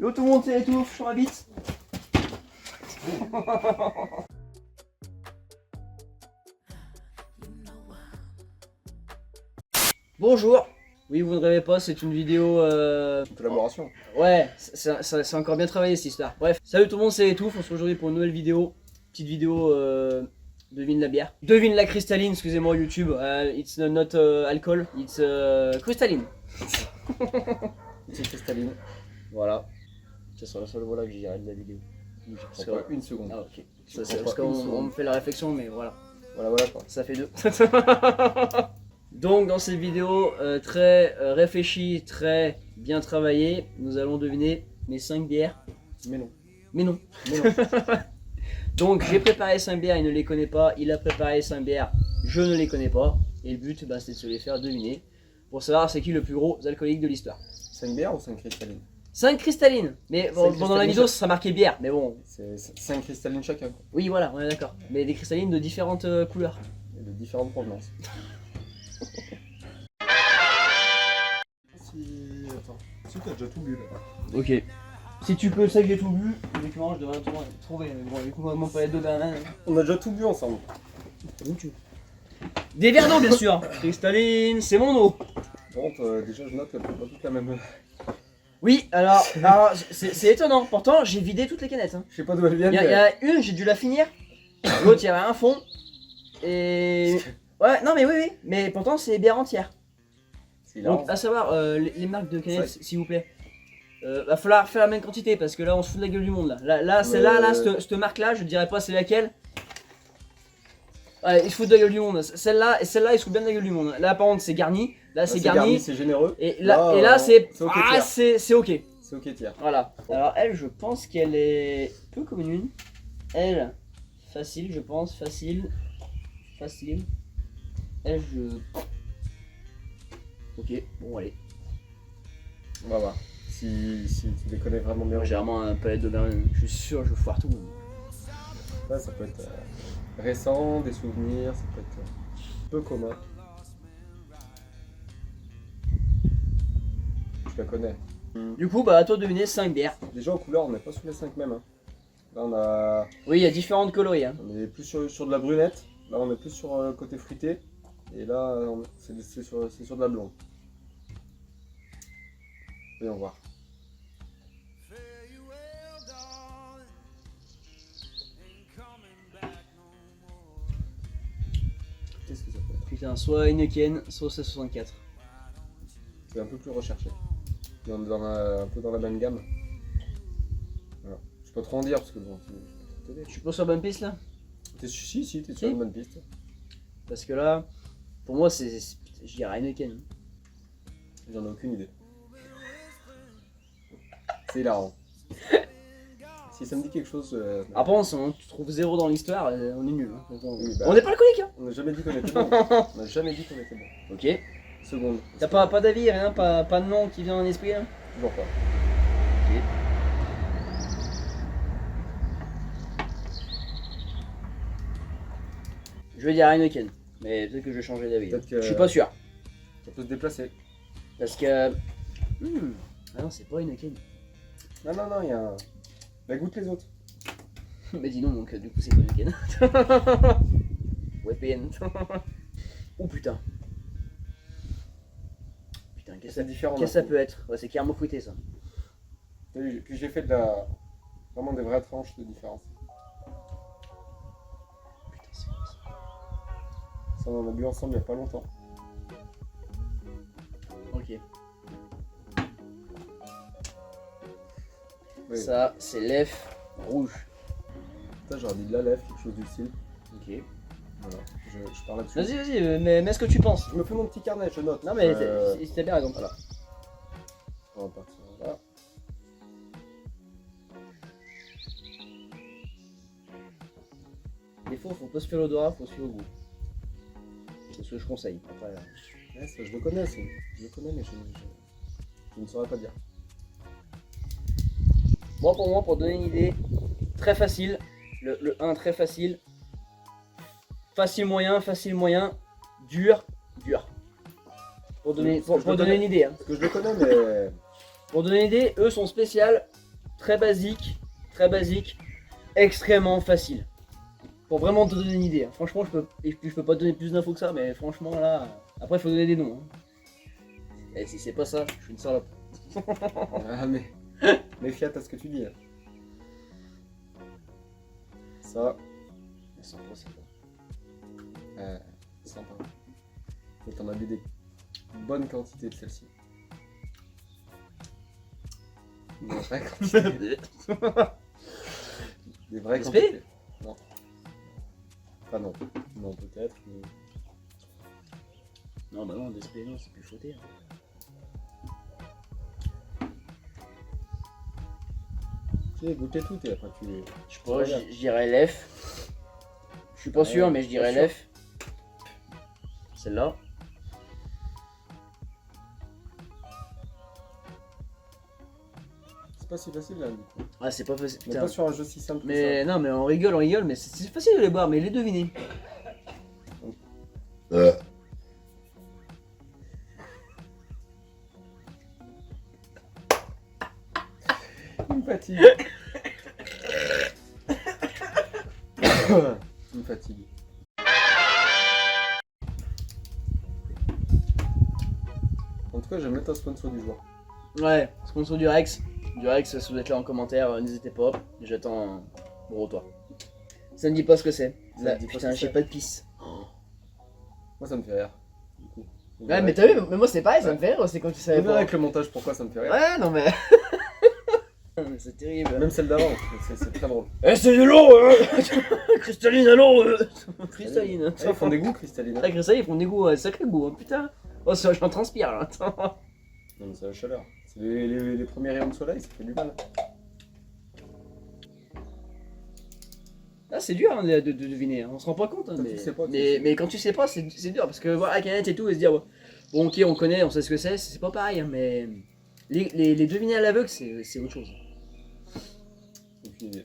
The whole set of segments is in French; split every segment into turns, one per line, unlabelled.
Yo tout le monde, c'est tout, je suis Rabbit. Bonjour. Oui, vous ne rêvez pas, c'est une vidéo...
Collaboration.
Ouais, c'est encore bien travaillé cette histoire. Bref, salut tout le monde, c'est Etouf. On se retrouve aujourd'hui pour une nouvelle vidéo. Petite vidéo devine la bière. Devine la cristalline, excusez-moi YouTube. It's not alcohol, it's cristalline.
C'est cristalline.
Voilà. Ce sera le seul voilà que j'irai de la vidéo.
Je prends pas une seconde.
Ah ok. Ça, c'est parce qu'on me fait la réflexion, mais voilà.
Voilà quoi.
Ça fait deux. Donc dans cette vidéo très réfléchie, très bien travaillée, nous allons deviner mes 5 bières.
Mais non.
Mais non.
Mais non.
Donc j'ai préparé 5 bières, il ne les connaît pas. Il a préparé 5 bières, je ne les connais pas. Et le but bah, c'est de se les faire deviner. Pour savoir c'est qui le plus gros alcoolique de l'histoire.
5 bières ou 5 cristallines?
5 cristallines. Mais bon, dans la vidéo ça sera marqué bière. Mais bon.
C'est 5 cristallines chacun. Quoi.
Oui voilà, on est d'accord. Mais des cristallines de différentes couleurs.
Et de différentes provenances. Attends. Si t'as déjà tout bu là.
Ok. Si tu peux, ça que j'ai tout bu, effectivement je devrais trouver. Bon, du coup, on va pas être deux dernières.
On a déjà tout bu ensemble.
Des verres d'eau, bien sûr. Cristalline, c'est mon eau.
Bon, déjà je note qu'elles sont pas toutes la même.
Oui, alors c'est étonnant. Pourtant, j'ai vidé toutes les canettes. Hein.
Je sais pas d'où elles viennent.
Il y a une, j'ai dû la finir. L'autre, il y avait un fond. Et. Ouais, non, mais oui. Mais pourtant, c'est bière entière. Donc, à savoir, les marques de canettes, s'il vous plaît. Va falloir faire la même quantité parce que là on se fout de la gueule du monde là. Celle-là, cette marque là, je dirais pas c'est laquelle. Ouais, ils se foutent de la gueule du monde. Celle-là et celle-là ils se foutent bien de la gueule du monde. Là par contre c'est garni, là c'est garni.
C'est généreux.
Et là c'est
ok.
Ah c'est ok.
C'est ok tiers.
Voilà. Alors elle je pense qu'elle est peu commune. Elle, facile je pense, facile. Elle je... Ok, bon allez.
On va voir. Si tu les connais vraiment bien.
J'ai vraiment un palette de Berlin, je suis sûr je foire tout.
Ouais, ça peut être récent, des souvenirs, ça peut être peu commun. Je la connais.
Du coup bah à toi de deviner 5 bières.
Déjà en couleur on n'est pas sur les 5 mêmes. Hein. Là on a.
Oui il y a différentes coloris. Hein.
On est plus sur de la brunette. Là on est plus sur le côté fruité. Et là c'est sur de la blonde. Voyons voir. Qu'est-ce que ça peut être?
Putain, soit Heineken, soit C64.
C'est un peu plus recherché. On est un peu dans la même gamme. Voilà. Je peux pas trop en dire parce que bon,
Je suis pas sur la bonne piste là?
Si, t'es sur une bonne piste.
Parce que là, pour moi, je dirais Heineken.
J'en ai aucune idée. C'est hilarant. Si ça me dit quelque chose.
Après, on tu trouves 0 dans l'histoire, on est nul. Hein.
Oui, bah,
on n'est pas alcoolique hein.
On n'a jamais dit qu'on était bon. On n'a jamais dit qu'on était bon.
Ok.
Seconde.
T'as pas d'avis, rien, pas de nom qui vient en esprit là?
Toujours pas.
Ok. Je vais dire Heineken, mais peut-être que je vais changer d'avis. Je suis pas sûr.
Ça peut se déplacer.
Parce que... Ah non, c'est pas Heineken.
Non, il y a un. Bah, goûte les autres.
Mais dis non, donc du coup c'est pas Heineken. Ouais, PN. Oh putain. Putain,
C'est différent.
Qu'est-ce que ça peut être? Ouais, c'est clairement fruité ça.
Puis j'ai fait vraiment des vraies tranches de différence.
Putain, c'est quoi ça?
Ça, on en a bu ensemble il n'y a pas longtemps.
Ok.
Oui.
Ça, c'est l'F rouge.
Putain, j'aurais dit de la lèvre, quelque chose du style.
Ok.
Voilà, je parle là-dessus.
Vas-y, mais ce que tu penses.
Je me fais mon petit carnet, je note.
Non, mais t'as bien raison.
Voilà. On va partir là.
Des fois, faut pas se faire l'odorat, faut se faire au goût. C'est ce que je conseille. Après,
Ouais, ça, je le connais, je le connais, mais je ne saurais pas dire.
moi, pour donner une idée, très facile. Le 1, très facile. Facile moyen, dur. Pour donner une idée. Hein.
Parce que je le connais, mais.
Pour donner une idée, eux sont spéciales très basique, extrêmement facile. Pour vraiment te donner une idée. Hein. Franchement, je peux pas te donner plus d'infos que ça, mais franchement là. Après, il faut donner des noms. Hein. Et si c'est pas ça, je suis une salope.
Ah, mais. Méfie à ce que tu dis. Là. Ça.
Sans procès.
Sympa. Faut t'en as bu des bonnes quantités de celle-ci. Des vraies quantités. Des vraies
SP?
quantités. Non. Enfin non. Non peut-être. Mais...
Non, bah non, DSP, non, c'est plus fauté. Hein.
Tu sais, goûter tout et après tu...
Je sais pas, je dirais l'F. Je suis pas sûr, mais je dirais
pas sûr.
l'F. Celle-là.
C'est pas si facile là du coup.
Ah, c'est pas facile.
On est
Putain.
pas sur un jeu si simple
Mais non, mais on rigole, mais c'est facile de les boire, mais les deviner.
ça. Une fatigue. Une fatigue. En tout cas, j'aime bien ton sponsor du jour.
Ouais, sponsor du Rex. Du Rex, si vous êtes là en commentaire, n'hésitez pas. J'attends un gros toit. Ça me dit pas ce que c'est.
Ça
Là,
me dit pas
putain,
ce que
j'ai
c'est.
pas de pisse.
Moi, ça me fait rire. Du coup.
Ouais, mais t'as vu, mais moi c'est pareil, ça me fait rire, c'est quand tu
On
savais
verra
pas.
avec le montage pourquoi ça me fait rire.
Ouais, non mais. C'est terrible.
Même celle d'avant, c'est très drôle.
Eh, c'est de l'eau Cristalline, alors Cristalline.
Ah, ils font des goûts, Cristalline.
Ah, Cristalline, ils font des goûts, sacré goût, hein, putain. Oh, ça, j'en transpire là. Attends.
Non, mais c'est la chaleur. C'est les premiers rayons de soleil, ça fait du mal.
Ah, c'est dur hein, de deviner, hein. On se rend pas compte. Hein,
Quand
mais...
tu sais pas, tu
mais,
sais.
mais quand tu sais pas, c'est dur parce que voir la canette et tout et se dire, ouais, bon, ok, on connaît, on sait ce que c'est pas pareil, hein, mais les deviner à l'aveugle, c'est autre chose.
Aucune idée.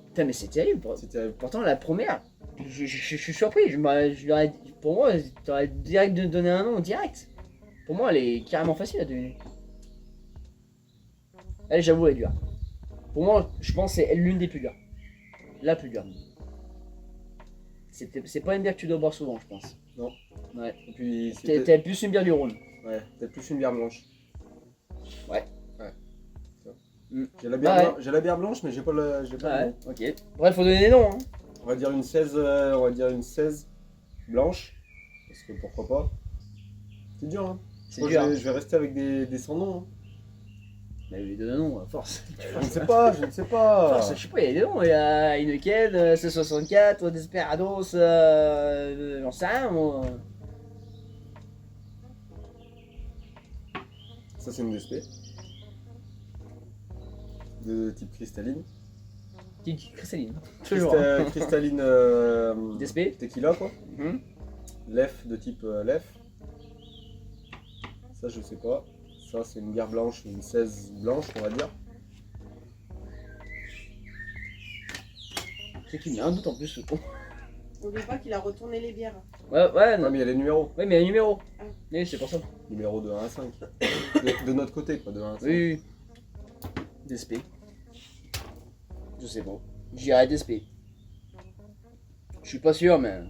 Putain, mais c'est terrible.
C'est terrible.
Pourtant, la première, je suis surpris. Pour moi, t'aurais direct de donner un nom direct. Pour moi, elle est carrément facile à deviner. Elle, j'avoue, elle est dure. Pour moi, je pense que c'est l'une des plus dures. La plus dure. C'est pas une bière que tu dois boire souvent, je pense.
Non.
Ouais.
Et puis,
T'es plus une bière du Rhône.
Ouais, peut-être plus une bière blanche.
Ouais.
Ouais. Ça.
Mm.
J'ai la bière,
Ouais.
j'ai la bière blanche, mais j'ai pas le
Ouais,
nom.
ok. Bref, faut donner des noms. Hein.
On va dire une 16, on va dire une 16 blanche. Parce que pourquoi pas. C'est dur, hein.
C'est
Moi,
dur.
je vais rester avec des sans noms. Hein.
Mais lui donne un nom, à force.
Je ne sais pas, je ne sais pas.
Force, je sais pas, il y a des noms. Il y a Heineken, C64, Desperados, j'en sais rien, moi.
Ça, c'est une DSP. De type cristalline.
Petite cristalline. Toujours.
Cristalline
DSP.
tequila, quoi.
Mhm.
Lef de type Lef. Ça, je sais pas. Ça, c'est une bière blanche, une 16 blanche, on va dire.
C'est qu'il y a un doute en plus, ce con.
N'oublie pas qu'il a retourné les bières.
Ouais,
Non,
non.
mais il y a les numéros.
Oui, mais il y a un numéro.
Ah.
Oui, c'est pour ça.
Numéro de 1 à 5. De notre côté, quoi, de 1 à 5.
Oui. DSP. Je sais pas. J'irai DSP. Je suis pas sûr, mais.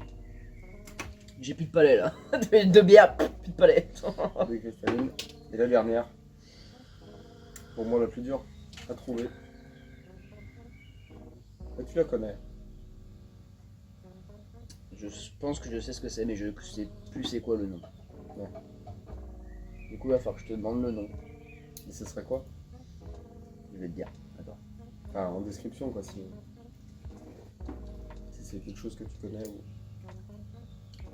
J'ai plus de palais là. Deux bières, plus de palais.
Des cristallines. Et la dernière. Pour moi, la plus dure à trouver. Et tu la connais.
Je pense que je sais ce que c'est, mais je sais plus c'est quoi le nom.
Ouais.
Du coup, il va falloir que je te demande le nom.
Et ce serait quoi?
Je vais te dire. Attends.
Enfin, en description, quoi, si c'est quelque chose que tu connais ou...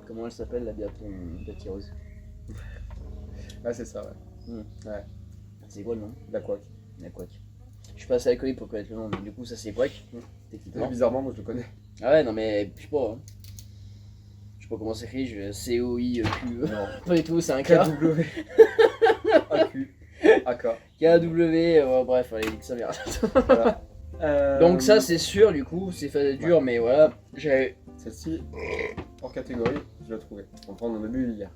Comment elle s'appelle la bière de ta tireuse?
Ah, c'est ça, ouais. Ouais,
C'est quoi le nom?
la couac.
La couac. Je suis pas assez alcoolique pour connaître le nom, mais du coup, ça c'est couac. Techniquement.
Bizarrement, moi, je le connais.
Ah ouais, non, mais je sais pas. Hein. Je sais pas comment c'est écrit, C-O-I-Q-E.
Non.
Pas du tout, c'est un K.
KW. AQ. AK.
K-W, bref, allez, que ça vient.
Voilà.
Donc, ça c'est sûr, du coup, c'est fait dur, mais voilà. J'ai.
Celle-ci, hors catégorie, je l'ai trouvée. On prend en a bu hier.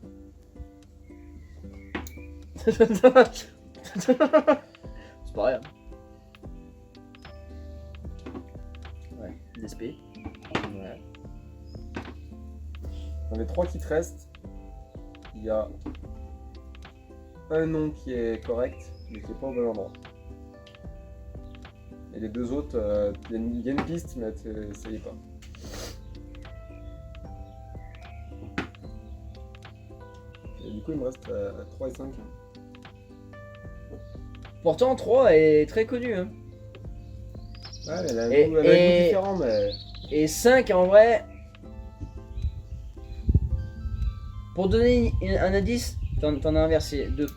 C'est pas grave. d'SP.
Ouais. Dans les 3 qui te restent, il y a un nom qui est correct, mais qui est pas au bon endroit. Et les 2 autres, il y a une piste, mais essayez pas. Et du coup, il me reste 3 et 5.
Pourtant 3 est très connu. Hein.
Ouais, elle a un
Et-
goût, elle a un goût différent, mais.
Et 5 en vrai. Pour donner un indice, t'en as inversé 2.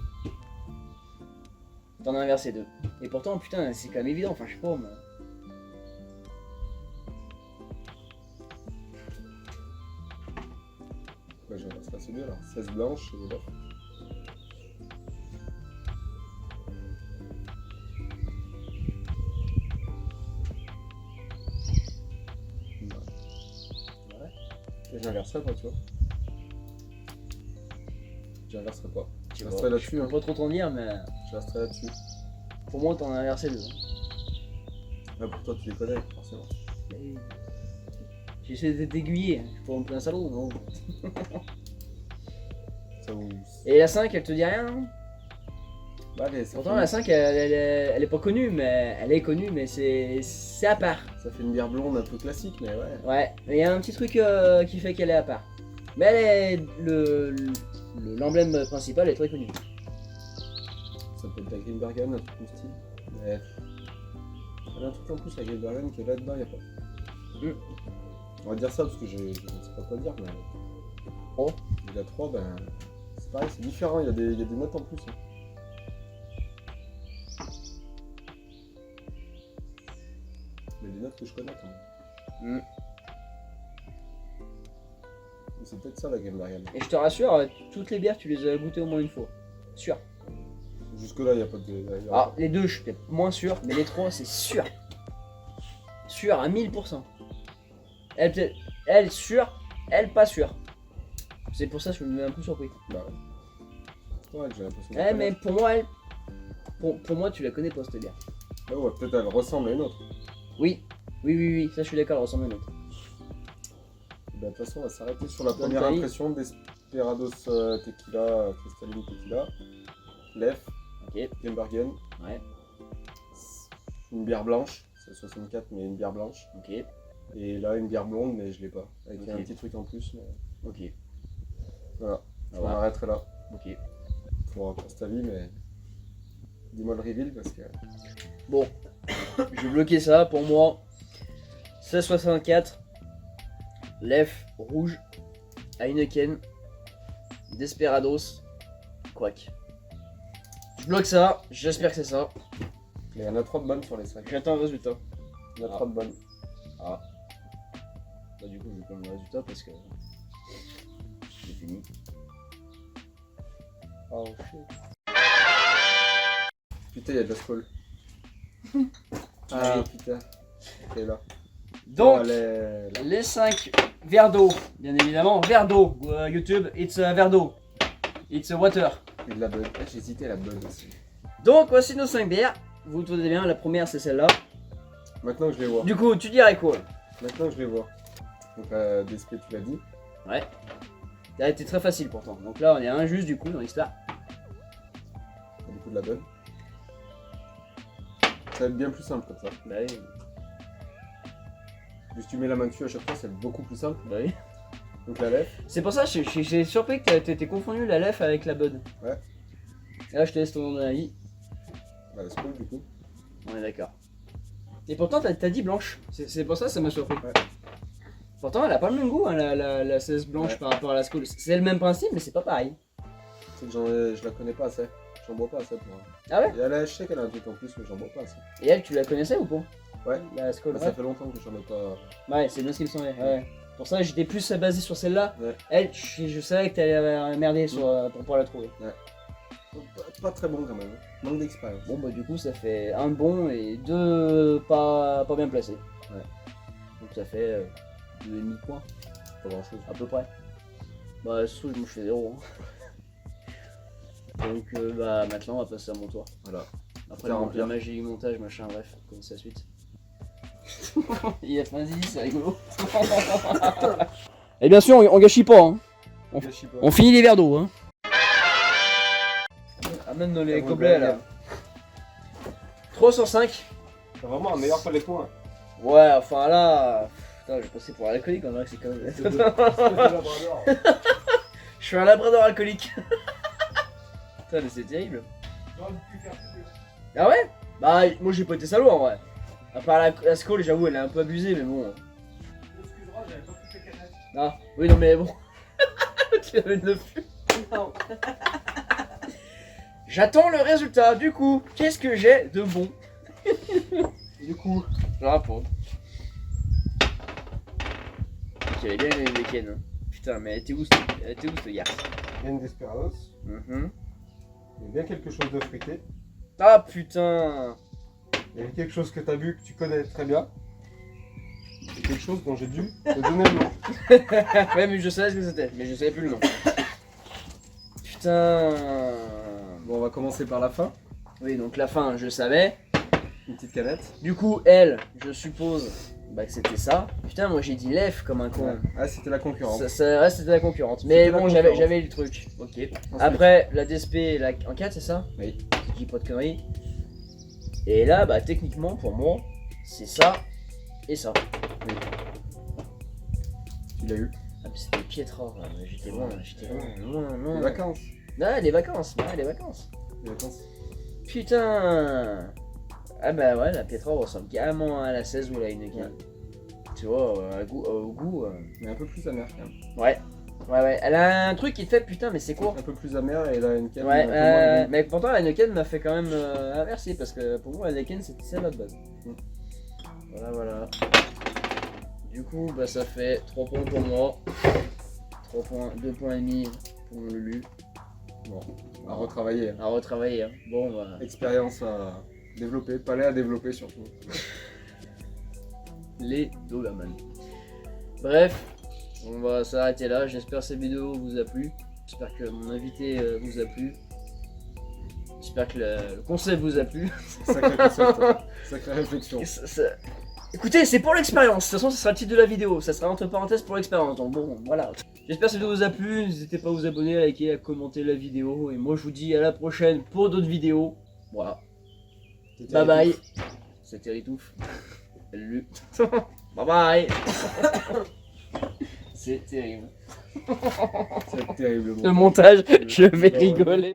T'en as inversé 2. Et pourtant, putain, c'est quand même évident. Enfin, je sais pas, mais...
Ouais, je vais passer deux alors. 16 blanches et 9.
Ouais.
Et j'inverserai pas, tu vois. J'inverserai pas.
Je
Je
sais
resterai
pas,
là-dessus.
je
Hein.
peux pas trop t'en dire, mais
Je resterai là-dessus.
pour moi, t'en as inversé 2.
Ouais, pour toi, tu les connais, forcément.
J'essaie de t'aiguiller. Je suis pas en plein salaud, non.
Ça vous.
Et la 5, elle te dit rien, non?
Bah, allez,
Pourtant, la 5, elle est pas connue, mais elle est connue, mais c'est à part.
Ça fait une bière blonde un peu classique, mais ouais.
Ouais, mais il y a un petit truc qui fait qu'elle est à part. Mais elle est l'emblème principal est très connu.
Ça peut être la Grimbergen, un truc du style. Mais. Il y a un truc en plus, la Grimbergen, qui est là-dedans, il n'y a pas.
Mm.
On va dire ça parce que je ne sais pas quoi dire, mais.
Oh.
Il y a 3, ben. C'est pareil, c'est différent, il y a des notes en plus. Hein. Mais des notes que je connais quand même.
Mm.
Et c'est peut-être ça la Grimbergen.
Et je te rassure, toutes les bières, tu les as goûtées au moins une fois. Sûr.
Jusque-là, il n'y a pas de.
Alors, les 2, je suis peut-être moins sûr, mais les 3, c'est sûr. Sûr à 1000%. Elle, peut-être, elle, sûr, elle, pas sûre. C'est pour ça que je me mets un peu surpris.
Bah ouais. Ouais, j'ai l'impression de
Eh, mais
connaître.
pour moi, elle. Pour moi, tu la connais pas, cette bière.
Ah ouais, peut-être elle ressemble à une autre.
Oui, oui, ça je suis d'accord, elle ressemble à une autre.
Bah, de toute façon, on va s'arrêter sur la
Bonne
première
taille.
impression Desperados Tequila Cristalline Tequila. Lef,
Ok,
Grimbergen.
ouais,
Une bière blanche, c'est 64, mais une bière blanche.
ok,
Et là, une bière blonde, mais je l'ai pas. Avec
Ok.
un petit truc en plus. Mais...
ok,
Voilà,
Ah
on
ouais.
arrêterait là.
ok.
Pour ta vie, mais. Dis-moi le reveal parce que.
Bon, je vais bloquer ça pour moi. 1664, Lef rouge, Heineken, Desperados, Quack. Je bloque ça, j'espère que c'est ça.
Mais il y en a 3 de bonnes sur les 5.
J'attends le résultat.
Il y en a 3 de bonnes.
Ah. Bah, du coup, je vais prendre le résultat parce que c'est fini.
Oh shit. Putain, il y a de la Skol. Ah putain. Ok, là.
Donc,
Oh, elle est-
les 5 verres d'eau, bien évidemment. Verre d'eau, YouTube, it's a verre d'eau. It's a water.
Et de la bonne. Ah, j'ai hésité à la bonne aussi.
Donc, voici nos 5 bières. Vous tenez bien, la première c'est celle-là.
Maintenant que je les vois.
Du coup, tu dirais quoi?
Maintenant que je les vois. Donc, DSP, tu l'as dit.
Ouais. Ça a été très facile pourtant. Donc là, on est injuste du coup dans l'histoire.
Du coup, de la bonne. Ça va être bien plus simple comme ça.
Bah oui.
Juste tu mets la main dessus à chaque fois, c'est beaucoup plus simple.
Bah oui.
Donc la lèvre.
C'est pour ça que j'ai surpris que t'étais confondu la lef avec la bud.
Ouais.
Et là, je te laisse ton avis.
Bah, la Skol du coup.
On est d'accord. Et pourtant, t'as dit blanche. C'est pour ça que ça m'a surpris.
Ouais.
Pourtant, elle a pas le même goût, hein, la 16 blanche
Ouais.
par rapport à la Skol. C'est le même principe, mais c'est pas pareil.
C'est que je la connais pas assez. J'en bois pas assez pour elle.
Ah ouais?
Et elle, je sais qu'elle a un truc en plus, mais j'en bois pas assez.
Et elle, tu la connaissais ou pas?
Ouais.
La Skol.
Bah, ça fait longtemps que j'en ai pas.
Ouais, c'est bien ce qu'il me semblait. Ouais. Pour ça, j'étais plus basé sur celle-là.
Ouais.
Elle, je savais que t'allais merder pour pouvoir la trouver.
Pas très bon quand même. Manque d'expérience.
Bon, bah, du coup, ça fait un bon et deux pas bien placés.
Ouais.
Donc, ça fait 2,5 points,
Pas grand chose.
à peu près. Bah, surtout, je me fais 0. Donc, bah, maintenant, on va passer à mon tour.
Voilà.
Après,
C'était à remplir.
la magie du montage, machin, bref, comme ça suite. Il a fait un zizi, c'est rigolo. Et bien sûr, on gâchit pas. Hein. On finit les verres d'eau. Hein. Amène dans les gobelets là. 3 sur 5.
C'est vraiment un meilleur palais point.
Ouais, enfin là. Putain, je vais passer pour un alcoolique, on dirait que c'est quand même. Je suis un labrador alcoolique. Putain, mais c'est terrible. Ah ouais? Bah, moi j'ai pas été salaud en vrai. À part la scroll, j'avoue, elle est un peu abusée, mais bon.
Excuse-moi, j'avais pas toutes les canettes.
Ah, oui, non, mais bon. Tu avais de fût.
Non.
J'attends le résultat, du coup, qu'est-ce que j'ai de bon?
Du coup,
Je raconte. J'avais bien aimé les Ken. Hein. Putain, mais elle était où ce garce?
Yann Desperados. Il y a bien quelque chose de fruité.
Ah putain.
Il y a quelque chose que t'as vu, que tu connais très bien. Et quelque chose dont j'ai dû te donner le nom.
Ouais, mais je savais ce que c'était, mais je savais plus le nom. Putain.
Bon, on va commencer par la fin.
Oui, donc la fin, je savais.
Une petite canette.
Du coup, elle, je suppose bah, que c'était ça. Putain, moi j'ai dit l'EF comme un con.
Ouais. Ah, c'était la concurrence.
Ouais, c'était la concurrente. Mais
C'était la
bon,
concurrence.
j'avais le truc. Ok. Après, la DSP en 4, c'est ça?
Oui.
Je dis pas de conneries. Et là, bah techniquement, pour moi, c'est ça et ça.
Oui. Tu l'as eu.
Ah, mais c'était Pietra, là. J'étais loin, loin.
Les vacances.
Ah, les vacances, ouais, les vacances.
Les vacances.
Putain. Ah bah ouais, la Pietra ressemble carrément à la 16 ou à la Heineken. Tu vois, au goût.
Mais un peu plus amer quand même.
Ouais. Ouais, elle a un truc qui te fait putain, mais c'est quoi?
Un peu plus amer et là une canne.
Ouais, mais pourtant la Heineken m'a fait quand même inverser parce que pour moi la Heineken c'était ça la base. Voilà. Du coup, bah ça fait 3 points pour moi, 3 points, 2 points et demi pour Lulu.
Bon, à retravailler.
À retravailler. Hein. Bon, bah.
Expérience à développer, palais à développer surtout.
Les Doberman. Bref, on va s'arrêter là. J'espère que cette vidéo vous a plu. J'espère que mon invité vous a plu. J'espère que le concept vous a plu.
Sacré concept, sacrée réflexion.
Écoutez, c'est pour l'expérience. De toute façon, ça sera le titre de la vidéo. Ça sera entre parenthèses pour l'expérience. Donc bon, voilà. J'espère que cette vidéo vous a plu. N'hésitez pas à vous abonner, à liker, à commenter la vidéo. Et moi, je vous dis à la prochaine pour d'autres vidéos. Voilà. Bye bye. C'était Ritouf. Salut. Bye bye. C'est terrible.
C'est terrible.
Le montage, je vais rigoler.